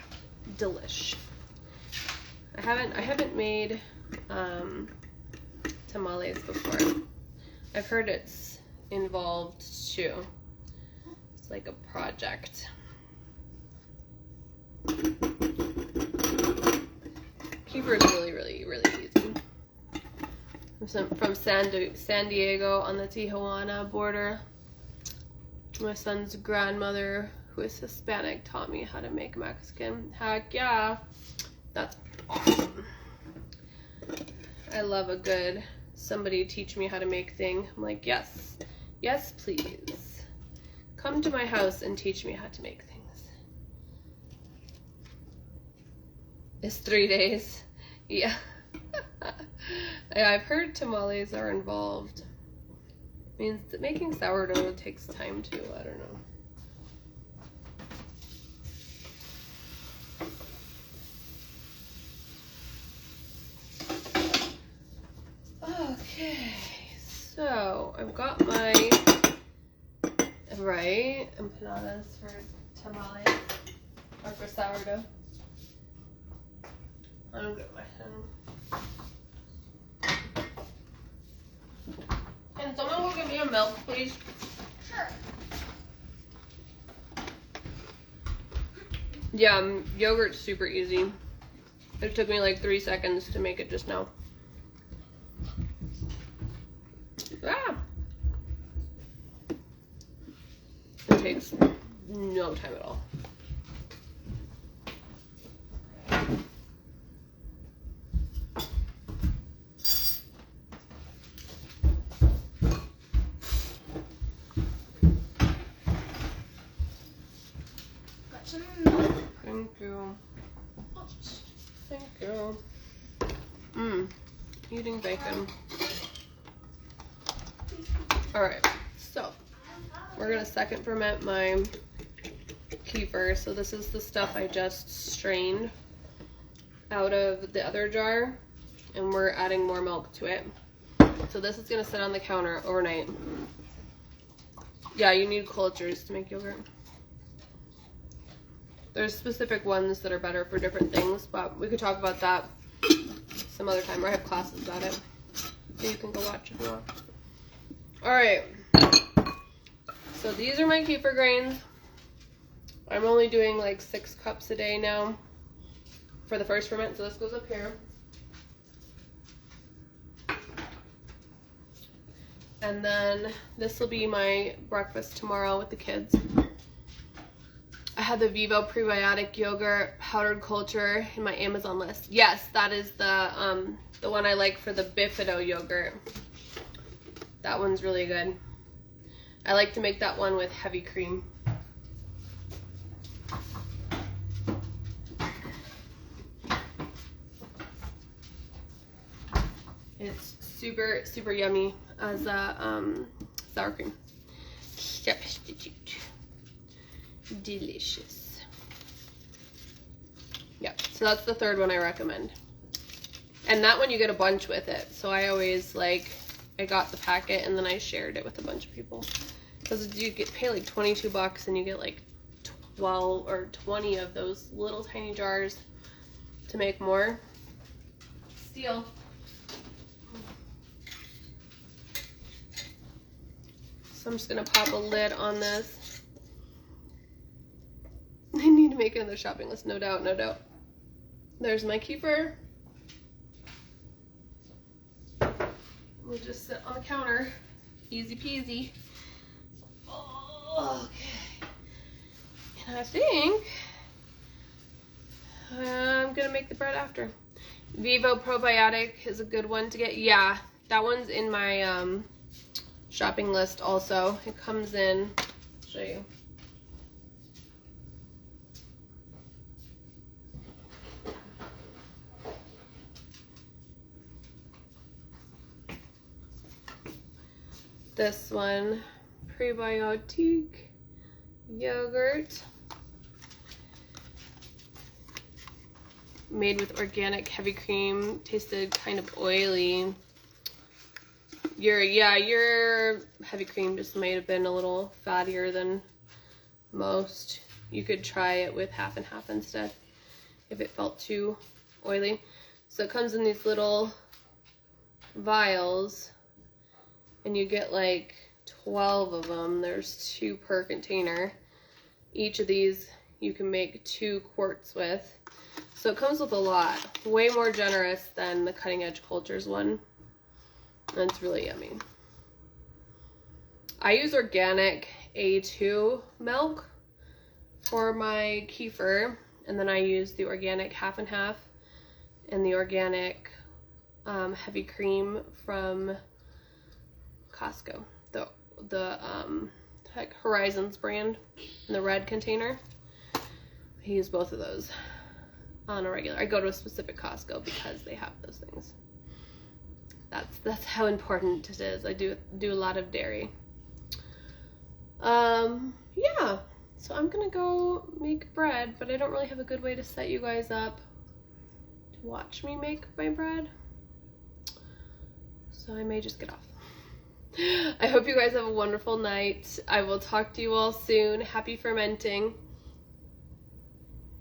delish. I haven't made tamales before. I've heard it's involved too. It's like a project. Kefir is really, really, really easy. From San Diego on the Tijuana border. My son's grandmother, who is Hispanic, taught me how to make Mexican. Heck yeah, that's awesome. I love a good somebody teach me how to make thing. I'm like, yes, yes, please. Come to my house and teach me how to make things. It's 3 days. Yeah. I've heard tamales are involved means that making sourdough takes time too. I don't know. Okay, so I've got my empanadas for tamales or for sourdough. I don't get my hand. Can someone go get me a milk, please? Sure. Yeah, yogurt's super easy. It took me like 3 seconds to make it just now. Ah! It takes no time at all. Got some milk. Thank you. Oops. Thank you. Eating bacon. Alright, so we're gonna second ferment my kefir. So this is the stuff I just strained out of the other jar, and we're adding more milk to it. So this is gonna sit on the counter overnight. Yeah, you need cultures to make yogurt. There's specific ones that are better for different things, but we could talk about that some other time, or I have classes about it. So you can go watch if you want. Alright, so these are my kefir grains. I'm only doing like 6 cups a day now for the first ferment, so this goes up here. And then this will be my breakfast tomorrow with the kids. I had the Vivo prebiotic yogurt powdered culture in my Amazon list. Yes, that is the one I like for the Bifido yogurt. That one's really good. I like to make that one with heavy cream. It's super, super yummy as a sour cream substitute. Delicious. Yeah, so that's the third one I recommend. And that one you get a bunch with it. So I always I got the packet and then I shared it with a bunch of people. Because you pay like $22 and you get like 12 or 20 of those little tiny jars to make more. Steal. So I'm just gonna pop a lid on this. I need to make it in the shopping list, no doubt, no doubt. There's my kefir. We'll just sit on the counter. Easy peasy. Oh, okay. And I think I'm gonna make the bread after. Vivo probiotic is a good one to get. Yeah, that one's in my shopping list also. It comes in, I'll show you. This one, prebiotic yogurt made with organic heavy cream, tasted kind of oily. Your heavy cream just might have been a little fattier than most. You could try it with half and half instead if it felt too oily. So it comes in these little vials and you get like 12 of them. There's 2 per container. Each of these you can make 2 quarts with. So it comes with a lot. Way more generous than the Cutting Edge Cultures one. And it's really yummy. I use organic A2 milk for my kefir. And then I use the organic half and half and the organic heavy cream from Costco. The Horizons brand in the red container. I use both of those on a regular. I go to a specific Costco because they have those things. That's how important it is. I do a lot of dairy. Yeah. So I'm gonna go make bread, but I don't really have a good way to set you guys up to watch me make my bread. So I may just get off. I hope you guys have a wonderful night. I will talk to you all soon. Happy fermenting.